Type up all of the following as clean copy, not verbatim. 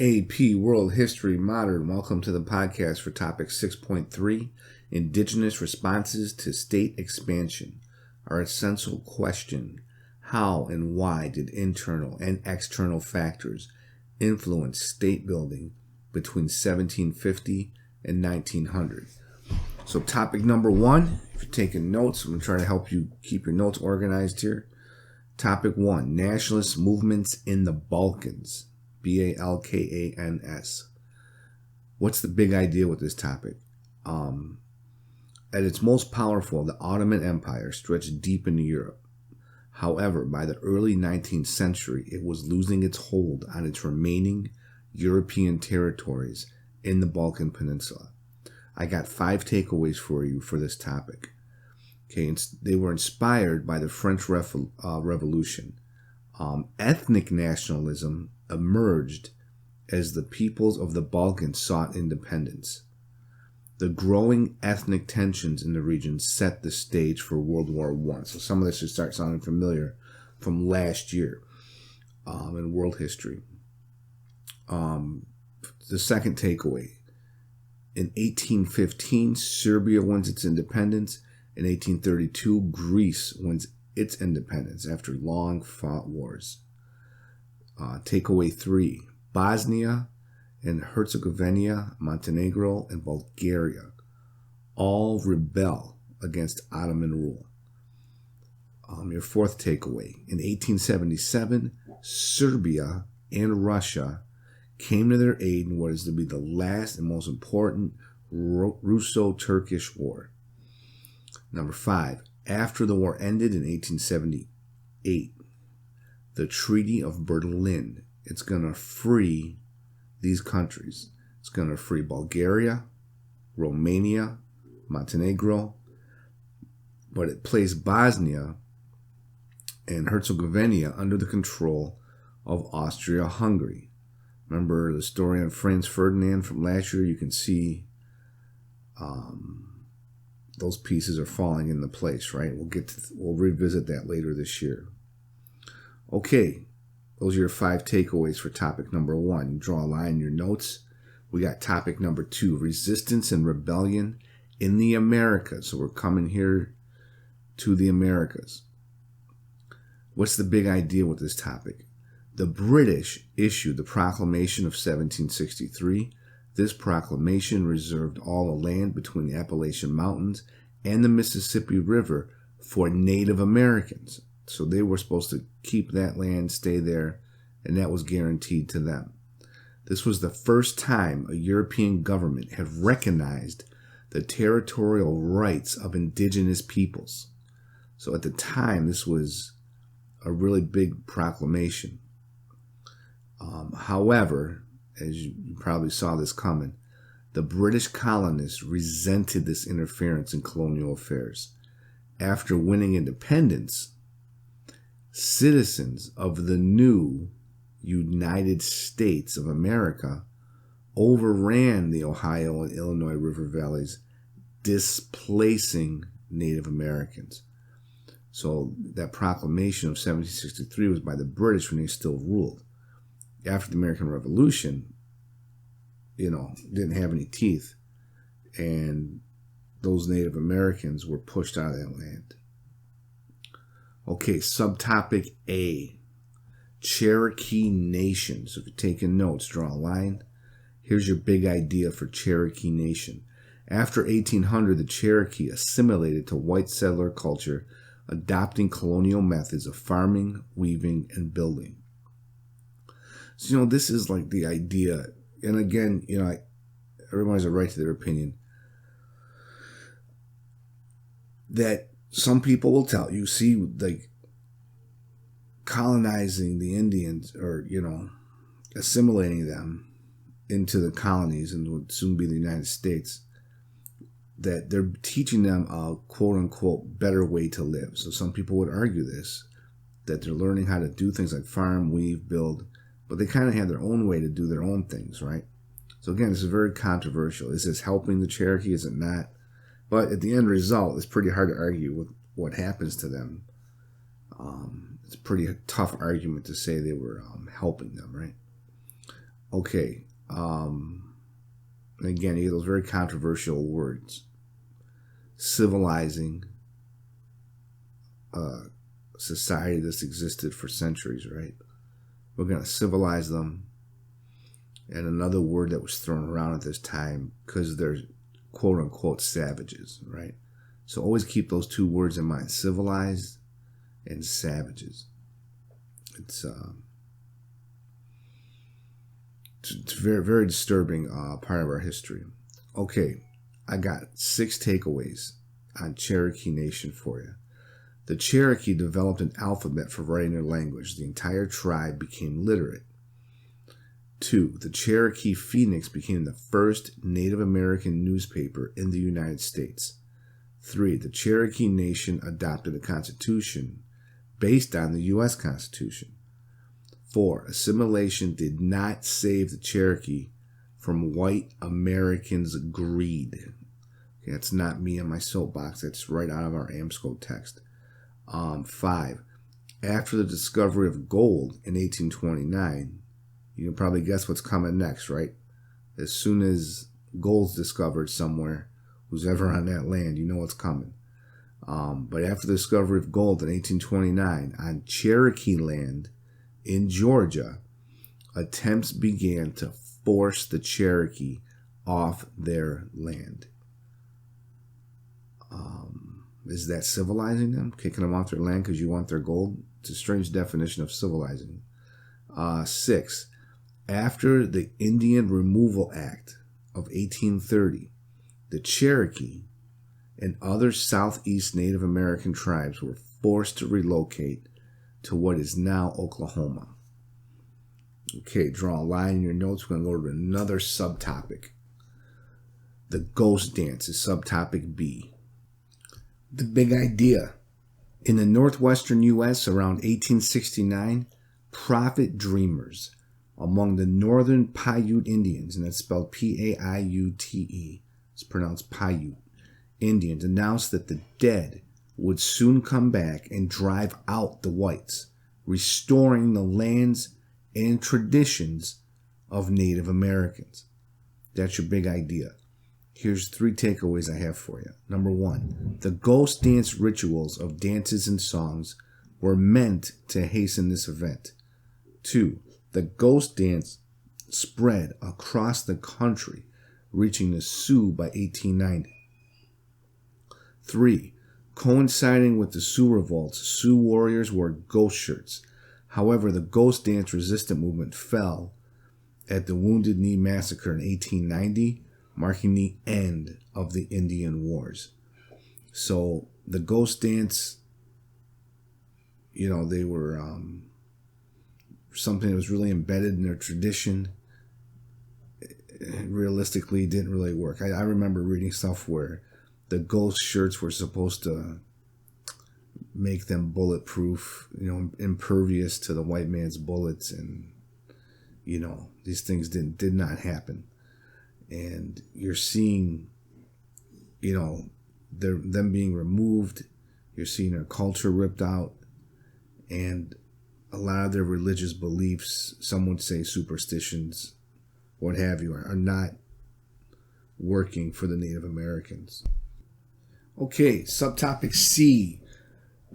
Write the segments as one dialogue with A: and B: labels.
A: AP World History Modern. Welcome to the podcast for topic 6.3, Indigenous Responses to State Expansion. Our essential question: how and why did internal and external factors influence state building between 1750 and 1900? So topic number one, if you're taking notes, I'm going to try to help you keep your notes organized here. Topic one, nationalist movements in the Balkans. Balkans. What's the big idea with this topic? At its most powerful, the Ottoman Empire stretched deep into Europe. However, by the early 19th century, it was losing its hold on its remaining European territories in the Balkan Peninsula. I got 5 takeaways for you for this topic. Okay, they were inspired by the French Revolution. Ethnic nationalism emerged as the peoples of the Balkans sought independence. The growing ethnic tensions in the region set the stage for World War I. So some of this should start sounding familiar from last year in world history. The second takeaway: in 1815, Serbia wins its independence. In 1832, Greece wins its independence after long fought wars. Takeaway 3, Bosnia and Herzegovina, Montenegro, and Bulgaria all rebel against Ottoman rule. Your fourth takeaway: in 1877, Serbia and Russia came to their aid in what is to be the last and most important Russo-Turkish War. Number 5, after the war ended in 1878, the Treaty of Berlin, it's going to free these countries. It's going to free Bulgaria, Romania, Montenegro, but it placed Bosnia and Herzegovina under the control of Austria-Hungary. Remember the story on Franz Ferdinand from last year? You can see those pieces are falling into place, right? We'll revisit that later this year. Okay, those are your 5 takeaways for topic number 1. You draw a line in your notes. We got topic number 2, resistance and rebellion in the Americas. So we're coming here to the Americas. What's the big idea with this topic? The British issued the Proclamation of 1763. This proclamation reserved all the land between the Appalachian Mountains and the Mississippi River for Native Americans. So they were supposed to keep that land, stay there, and that was guaranteed to them. This was the first time a European government had recognized the territorial rights of indigenous peoples. So at the time, this was a really big proclamation. However, as you probably saw this coming, the British colonists resented this interference in colonial affairs. After winning independence, citizens of the new United States of America overran the Ohio and Illinois River valleys, displacing Native Americans. So that proclamation of 1763 was by the British when they still ruled. After the American Revolution, didn't have any teeth, and those Native Americans were pushed out of that land. Okay, subtopic A, Cherokee Nation. So if you're taking notes, draw a line. Here's your big idea for Cherokee Nation. After 1800, the Cherokee assimilated to white settler culture, adopting colonial methods of farming, weaving, and building. So, this is like the idea. And again, everyone has a right to their opinion. That some people will tell you, see, like colonizing the Indians or, assimilating them into the colonies and would soon be the United States, that they're teaching them a quote unquote better way to live. So some people would argue this, that they're learning how to do things like farm, weave, build, but they kind of have their own way to do their own things, right? So again, this is very controversial. Is this helping the Cherokee? Is it not? But at the end result, it's pretty hard to argue with what happens to them. It's a pretty tough argument to say they were helping them, right? Okay. Again, you get those very controversial words. Civilizing a society that's existed for centuries, right? We're going to civilize them. And another word that was thrown around at this time, because they're quote unquote savages, right? So always keep those two words in mind: civilized and savages. It's very, very disturbing part of our history. Okay, I got 6 takeaways on Cherokee Nation for you. The Cherokee developed an alphabet for writing their language. The entire tribe became literate. 2. The Cherokee Phoenix became the first Native American newspaper in the United States. 3. The Cherokee Nation adopted a constitution based on the U.S. Constitution. 4. Assimilation did not save the Cherokee from white Americans' greed. Okay, that's not me in my soapbox. That's right out of our AMSCO text. 5. After the discovery of gold in 1829, you can probably guess what's coming next, right? As soon as gold's discovered somewhere, who's ever on that land, you know what's coming. But after the discovery of gold in 1829 on Cherokee land in Georgia, attempts began to force the Cherokee off their land. Is that civilizing them? Kicking them off their land because you want their gold? It's a strange definition of civilizing. 6. After the Indian Removal Act of 1830, the Cherokee and other Southeast Native American tribes were forced to relocate to what is now Oklahoma. Okay, draw a line in your notes. We're going to go to another subtopic. The ghost dance is subtopic B. The big idea. In the northwestern U.S. around 1869, prophet dreamers among the northern Paiute Indians, and that's spelled P-A-I-U-T-E, it's pronounced Paiute, Indians announced that the dead would soon come back and drive out the whites, restoring the lands and traditions of Native Americans. That's your big idea. Here's 3 takeaways I have for you. Number 1, the ghost dance rituals of dances and songs were meant to hasten this event. 2, the ghost dance spread across the country, reaching the Sioux by 1890. 3, coinciding with the Sioux revolts, Sioux warriors wore ghost shirts. However, the ghost dance resistant movement fell at the Wounded Knee Massacre in 1890, marking the end of the Indian Wars. So the ghost dance, they were something that was really embedded in their tradition. Realistically, didn't really work. I remember reading stuff where the ghost shirts were supposed to make them bulletproof, impervious to the white man's bullets, and these things did not happen. And you're seeing, them being removed. You're seeing their culture ripped out, and a lot of their religious beliefs, some would say superstitions, what have you, are not working for the Native Americans. Okay, subtopic C,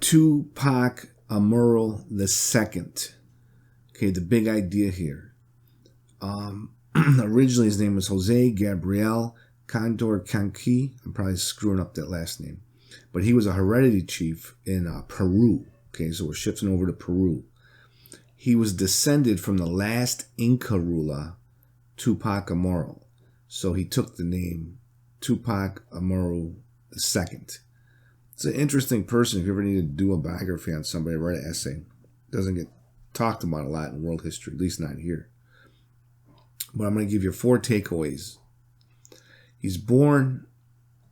A: Tupac Amaru II. Okay, the big idea here. Originally, his name was Jose Gabriel Condor Canqui. I'm probably screwing up that last name. But he was a heredity chief in Peru. Okay, so we're shifting over to Peru. He was descended from the last Inca ruler, Tupac Amaru. So he took the name Tupac Amaru II. It's an interesting person. If you ever need to do a biography on somebody, write an essay. Doesn't get talked about a lot in world history, at least not here. But I'm going to give you 4 takeaways. He's born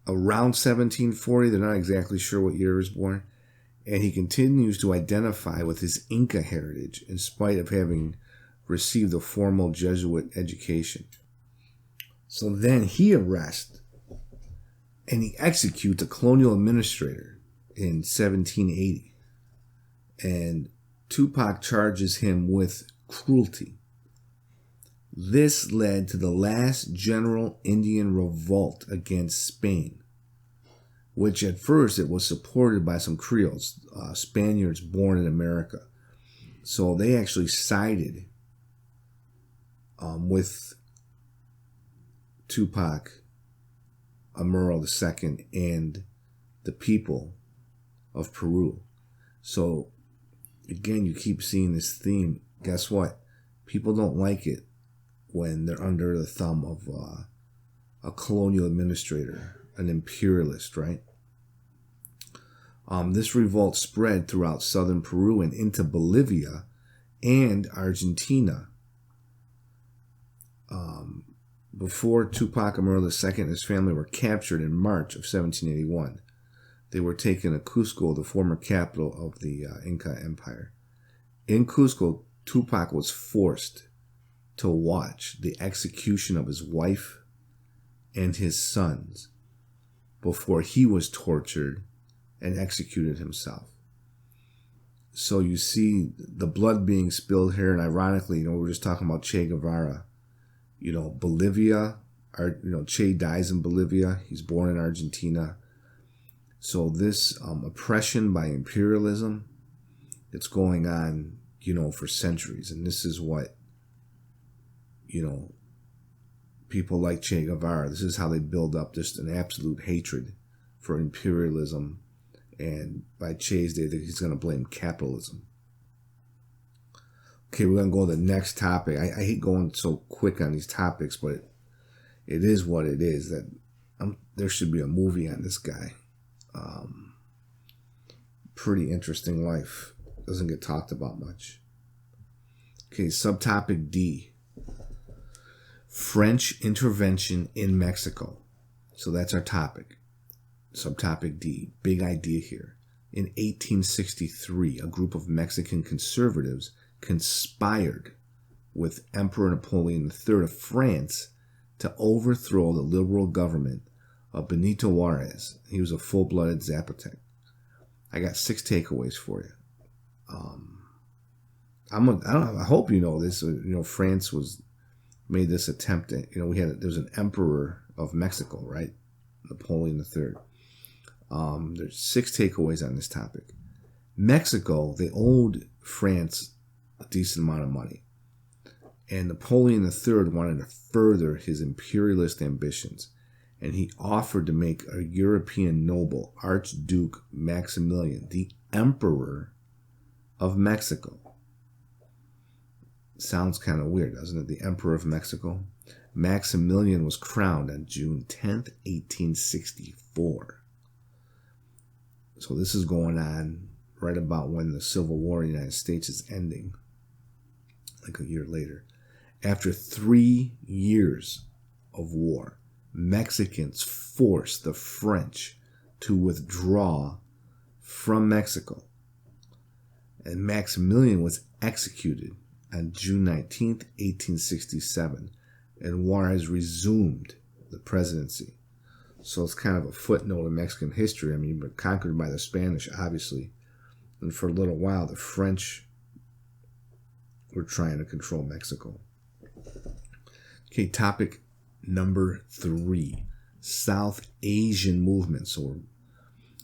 A: around 1740. They're not exactly sure what year he was born. And he continues to identify with his Inca heritage in spite of having received a formal Jesuit education. So then he arrests and he executes a colonial administrator in 1780. And Tupac charges him with cruelty. This led to the last general Indian revolt against Spain, which at first it was supported by some Creoles, Spaniards born in America. So they actually sided with Tupac Amaru II and the people of Peru. So again, you keep seeing this theme. Guess what? People don't like it when they're under the thumb of a colonial administrator, an imperialist, right? This revolt spread throughout southern Peru and into Bolivia and Argentina. Before Tupac Amaru II and his family were captured in March of 1781, they were taken to Cusco, the former capital of the Inca Empire. In Cusco, Tupac was forced to watch the execution of his wife and his sons before he was tortured and executed himself. So you see the blood being spilled here, and ironically, we're just talking about Che Guevara. Bolivia, Che dies in Bolivia. He's born in Argentina. So this oppression by imperialism, it's going on, for centuries. And this is what, people like Che Guevara, this is how they build up just an absolute hatred for imperialism. And by Che's day, he's going to blame capitalism. Okay, we're going to go to the next topic. I hate going so quick on these topics, but it is what it is. That there should be a movie on this guy. Pretty interesting life. Doesn't get talked about much. Okay, subtopic D. French intervention in Mexico. So that's our topic. Subtopic D. Big idea here. In 1863, a group of Mexican conservatives conspired with Emperor Napoleon III of France to overthrow the liberal government of Benito Juarez. He was a full-blooded Zapotec. I got 6 takeaways for you. I hope you know this. France made this attempt at, there was an emperor of Mexico, right? Napoleon III. There's 6 takeaways on this topic. Mexico, they owed France a decent amount of money. And Napoleon III wanted to further his imperialist ambitions. And he offered to make a European noble, Archduke Maximilian, the Emperor of Mexico. Sounds kind of weird, doesn't it? The Emperor of Mexico. Maximilian was crowned on June 10th, 1864. So this is going on right about when the Civil War in the United States is ending, like a year later. After 3 years of war, Mexicans forced the French to withdraw from Mexico. And Maximilian was executed on June 19th, 1867, and Juarez resumed the presidency. So it's kind of a footnote in Mexican history. But conquered by the Spanish, obviously. And for a little while, the French were trying to control Mexico. Okay, topic number 3. South Asian movement. So we're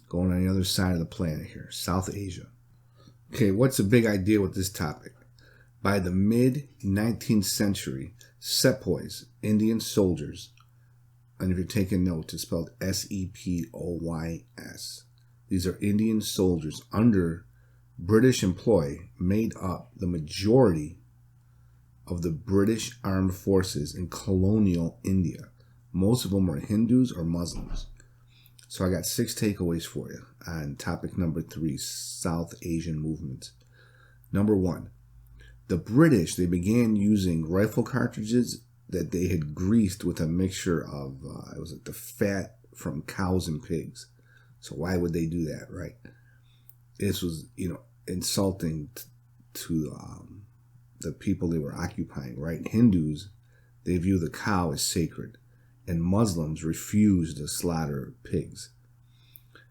A: going on the other side of the planet here. South Asia. Okay, what's the big idea with this topic? By the mid-19th century, sepoys, Indian soldiers, and if you're taking notes, it's spelled S-E-P-O-Y-S. These are Indian soldiers under British employ, made up the majority of the British armed forces in colonial India. Most of them were Hindus or Muslims. So I got 6 takeaways for you on topic number 3, South Asian movement. Number 1, the British, they began using rifle cartridges that they had greased with a mixture of, it was like the fat from cows and pigs. So why would they do that, right? This was, insulting to the people they were occupying, right? Hindus, they view the cow as sacred, and Muslims refuse to slaughter pigs.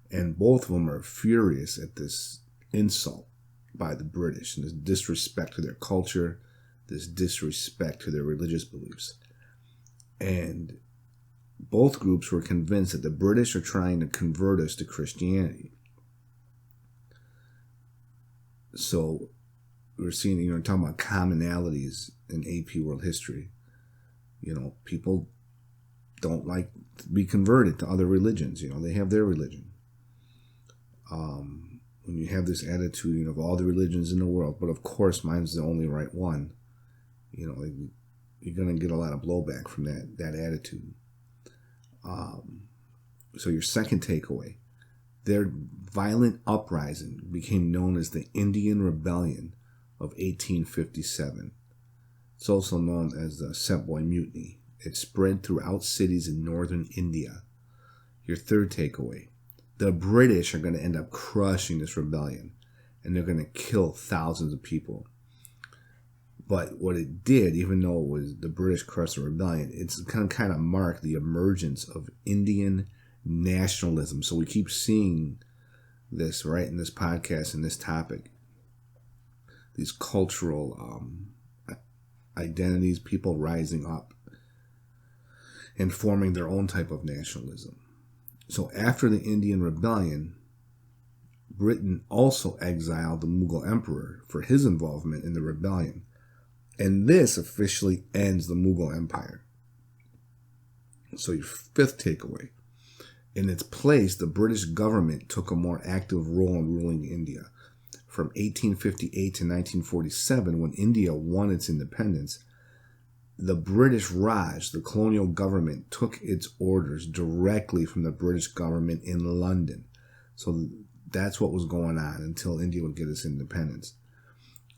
A: And both of them are furious at this insult by the British and this disrespect to their culture, this disrespect to their religious beliefs. And both groups were convinced that the British are trying to convert us to Christianity. So we're seeing, talking about commonalities in AP world history. People don't like to be converted to other religions. They have their religion. When you have this attitude, of all the religions in the world, but of course mine's the only right one, you're going to get a lot of blowback from that attitude. So your second takeaway, their violent uprising became known as the Indian Rebellion of 1857. It's also known as the Sepoy Mutiny. It spread throughout cities in northern India. Your third takeaway, the British are going to end up crushing this rebellion, and they're going to kill thousands of people. But what it did, even though it was the British crushed the rebellion, it's kind of marked the emergence of Indian nationalism. So we keep seeing this, right, in this podcast, in this topic. These cultural identities, people rising up and forming their own type of nationalism. So after the Indian Rebellion, Britain also exiled the Mughal emperor for his involvement in the rebellion. And this officially ends the Mughal Empire. So your fifth takeaway. In its place, the British government took a more active role in ruling India. From 1858 to 1947, when India won its independence, the British Raj, the colonial government, took its orders directly from the British government in London. So that's what was going on until India would get its independence.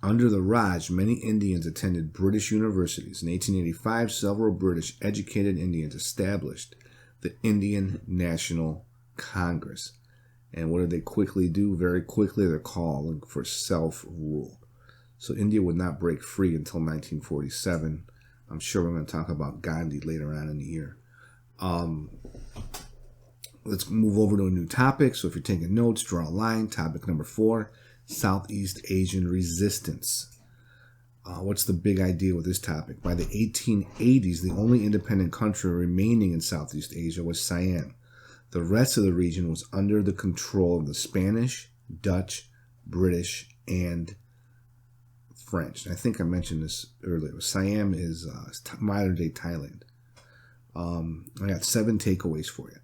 A: Under the Raj, many Indians attended British universities. In 1885, several British educated Indians established the Indian National Congress. And what did they quickly do? Very quickly, they're calling for self-rule. So India would not break free until 1947. I'm sure we're going to talk about Gandhi later on in the year. Let's move over to a new topic. So if you're taking notes, draw a line. Topic number 4, Southeast Asian resistance. What's the big idea with this topic? By the 1880s, the only independent country remaining in Southeast Asia was Siam. The rest of the region was under the control of the Spanish, Dutch, British, and French. And I think I mentioned this earlier. Siam is modern-day Thailand. I got 7 takeaways for you.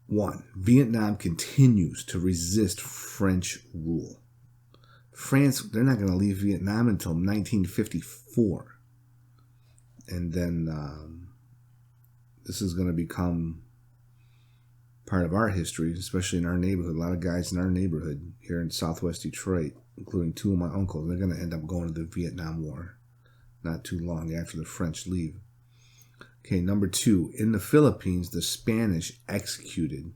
A: 1. Vietnam continues to resist French rule. France, they're not going to leave Vietnam until 1954. And then this is going to become part of our history, especially in our neighborhood. A lot of guys in our neighborhood here in Southwest Detroit, including 2 of my uncles, they're going to end up going to the Vietnam War not too long after the French leave. Okay, number 2. In the Philippines, the Spanish executed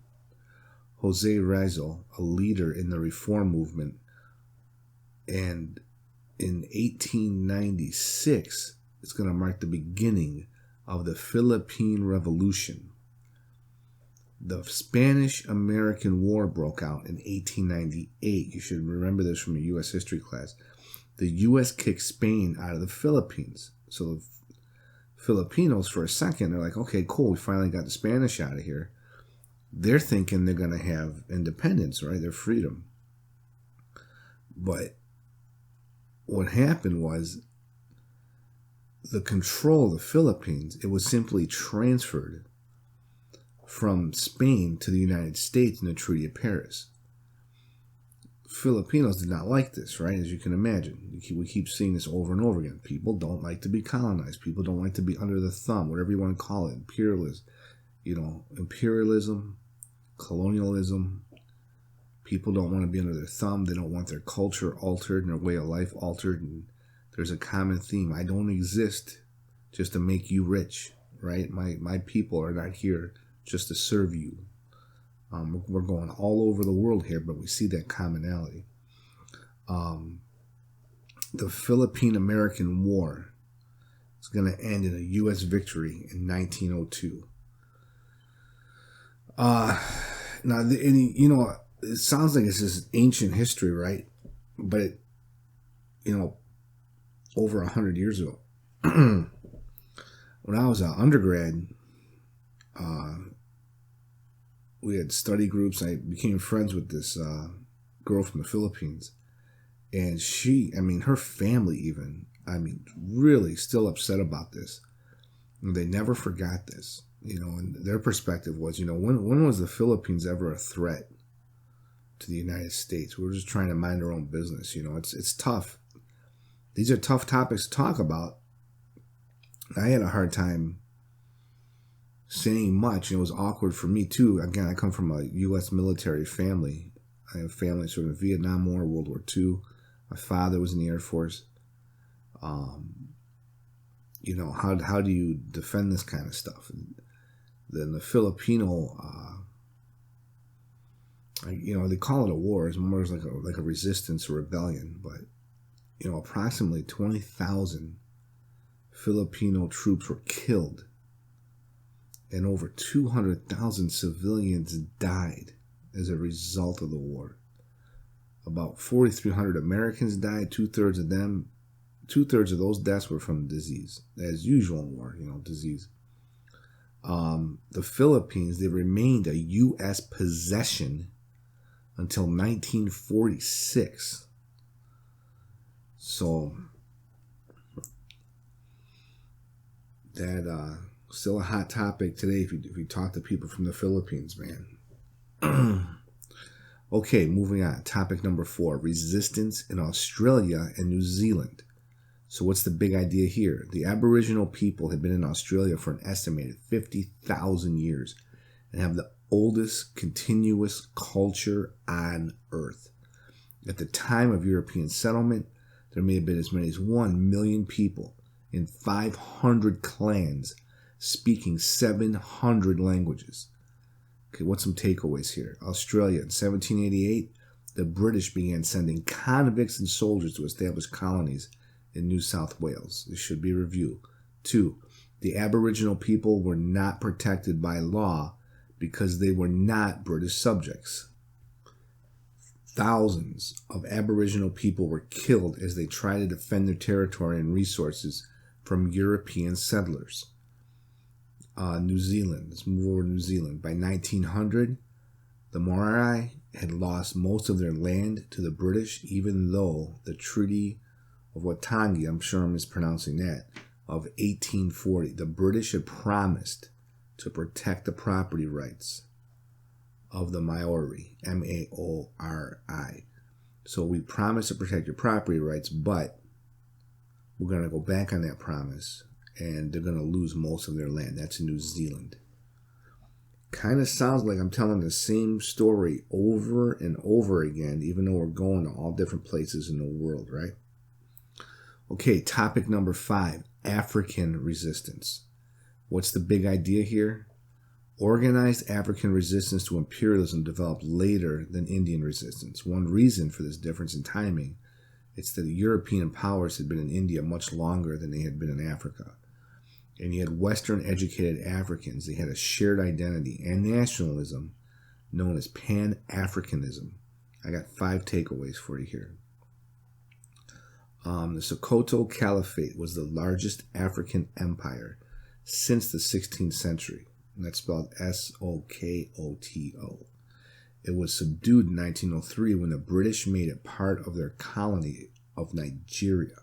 A: Jose Rizal, a leader in the reform movement. And in 1896, it's going to mark the beginning of the Philippine Revolution. The Spanish-American War broke out in 1898. You should remember this from your U.S. history class. The U.S. kicked Spain out of the Philippines. So the Filipinos, for a second, they're like, okay, cool, we finally got the Spanish out of here. They're thinking they're going to have independence, right? Their freedom. But what happened was the control of the Philippines, it was simply transferred from Spain to the United States in the Treaty of Paris. Filipinos did not like this, right? As you can imagine. We keep seeing this over and over again. People don't like to be colonized. People don't like to be under the thumb, whatever you want to call it. Imperialism, colonialism. People don't want to be under their thumb. They don't want their culture altered and their way of life altered. And there's a common theme. I don't exist just to make you rich, right? My people are not here just to serve you. We're going all over the world here, but we see that commonality. The Philippine-American War is going to end in a U.S. victory in 1902. Now, it sounds like it's this ancient history, right? But, over 100 years ago. When I was an undergrad, we had study groups. I became friends with this girl from the Philippines. And her family even, really still upset about this. And they never forgot this, and their perspective was, when was the Philippines ever a threat to the United States? We were just trying to mind our own business. It's tough. These are tough topics to talk about. I had a hard time saying much. It was awkward for me too. Again, I come from a U.S. military family. I have family sort of Vietnam War, World War II. My father was in the Air Force. How do you defend this kind of stuff? And then the Filipino, they call it a war. It's more like a resistance or rebellion. But approximately 20,000 Filipino troops were killed, and over 200,000 civilians died as a result of the war. About 4,300 Americans died. Two-thirds of those deaths were from disease, as usual in war, disease. The Philippines, they remained a U.S. possession until 1946. So that still a hot topic today if you talk to people from the Philippines, man. Okay, moving on. Topic number 4, resistance in Australia and New Zealand. So what's the big idea here? The Aboriginal people had been in Australia for an estimated 50,000 years and have the oldest continuous culture on Earth. At the time of European settlement, there may have been as many as 1 million people in 500 clans speaking 700 languages. Okay, what's some takeaways here? Australia, in 1788, the British began sending convicts and soldiers to establish colonies in New South Wales. This should be a review. 2, the Aboriginal people were not protected by law because they were not British subjects. Thousands of Aboriginal people were killed as they tried to defend their territory and resources from European settlers. New Zealand. Let's move over to New Zealand. By 1900, the Maori had lost most of their land to the British, even though the Treaty of Waitangi, I'm sure I'm mispronouncing that, of 1840, the British had promised to protect the property rights of the Maori, M-A-O-R-I. So we promised to protect your property rights, but we're going to go back on that promise, and they're going to lose most of their land. That's in New Zealand. Kind of sounds like I'm telling the same story over and over again, even though we're going to all different places in the world, right? Okay, topic number 5, African resistance. What's the big idea here? Organized African resistance to imperialism developed later than Indian resistance. One reason for this difference in timing is that the European powers had been in India much longer than they had been in Africa. And you had Western educated Africans. They had a shared identity and nationalism known as Pan-Africanism. I got 5 takeaways for you here. The Sokoto Caliphate was the largest African empire since the 16th century. And that's spelled S-O-K-O-T-O. It was subdued in 1903 when the British made it part of their colony of Nigeria.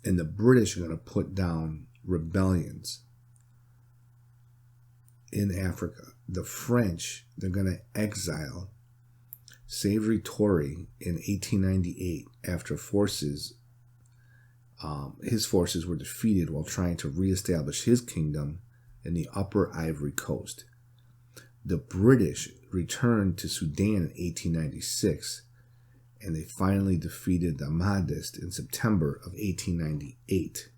A: And the British are going to put down rebellions in Africa. The French, they're going to exile Savory Tory in 1898 after his forces were defeated while trying to reestablish his kingdom in the Upper Ivory Coast. The British returned to Sudan in 1896, and they finally defeated the Mahdists in September of 1898.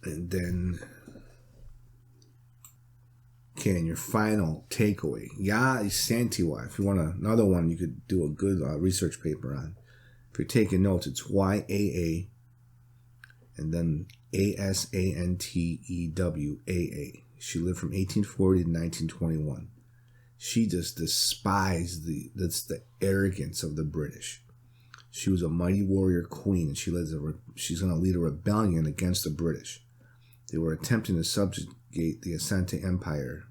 A: And then, okay, and your final takeaway, Ya Santiwa. If you want another one, you could do a good research paper on. If you're taking notes, it's Y-A-A, and then A-S-A-N-T-E-W-A-A. She lived from 1840 to 1921. She just despised the arrogance of the British. She was a mighty warrior queen, and she's going to lead a rebellion against the British. They were attempting to subjugate the Asante Empire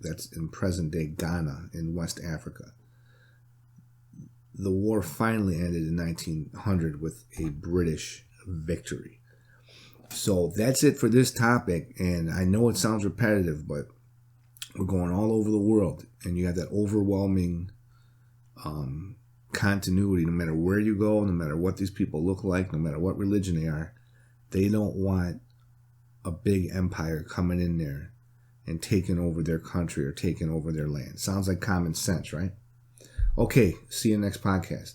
A: that's in present-day Ghana in West Africa. The war finally ended in 1900 with a British victory. So that's it for this topic, and I know it sounds repetitive, but we're going all over the world, and you have that overwhelming continuity. No matter where you go, no matter what these people look like, no matter what religion they are, they don't want a big empire coming in there and taking over their country or taking over their land. Sounds like common sense, right? Okay, see you next podcast.